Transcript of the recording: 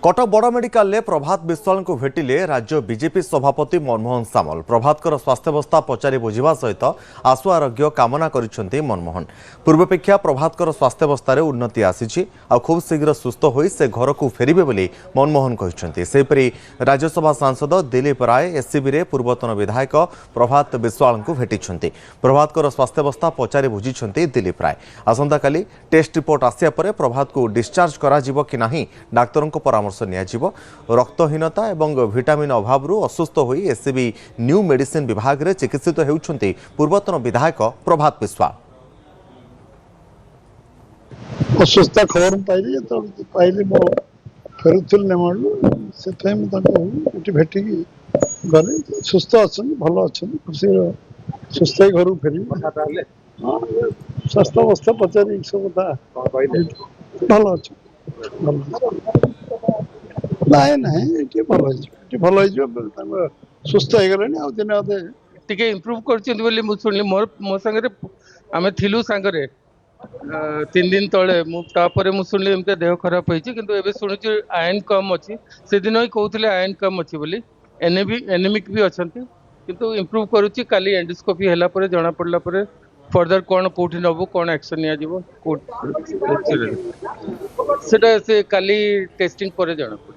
कटक बड़ मेडिकल में प्रभात विश्वाल को भेटिले राज्य बीजेपी सभापति मनमोहन सामल। प्रभातर स्वास्थ्यावस्था पचारि बुझा सहित आशु आरोग्य कामना करिसेंति मनमोहन। पूर्वापेक्षा प्रभातर स्वास्थ्यावस्था उन्नति आसी खूब शीघ्र सुस्थ हो से घर को फेरिबे बोली मनमोहन कहते। सेहीपरि राज्यसभा सांसद दिलीप राय एससीबी रे पूर्वतन विधायक प्रभात विश्वाल को भेटिछंती। प्रभातर स्वास्थ्यावस्था पचारि बुझिछंती दिलीप राय। आसंता काली टेस्ट रिपोर्ट आसिया परे प्रभात को डिस्चार्ज करा जिवो कि नाही डाक्तरों को परामर्श नियाजिवो। रक्तहीनता एवं विटामिन अभाव असुस्थ होई एससीबी न्यू मेडिसिन विभाग रे चिकित्सित हेउछंती पूर्वतन विधायक प्रभात विश्वाल। असुस्थ खबर पाइली तो पाइली मो फेरुथिल नेमाडू से टाइम तक एटी भेटिकी गले सुस्थ अछन भलो अछन खुशी सुस्थ घर फेरी स्वास्थ्य अवस्था पचारि सब था भलो अछन नाइ नाइ एटी भलो हो सुस्थ हो गले आ दिन अदे टिके इम्प्रूव करछन बोली मु सुनली मो संगे आमे थिलु संगे 3 दिन तले मुझे शुणिली एमती देह खराब होती किंतु एबे शुणुची आयन कम अच्छी से दिन ही कहते आयन कम अच्छी बोली एनेमिक भी अच्छा किंतु इम्प्रूव करुच्ची काली एंडोस्कोपी हैला परे जना पड़ला परे फर्दर कौन कोठी नबु कौन एक्शन निया जीवो सेटा से काली टेस्टिंग परे जना पड़े।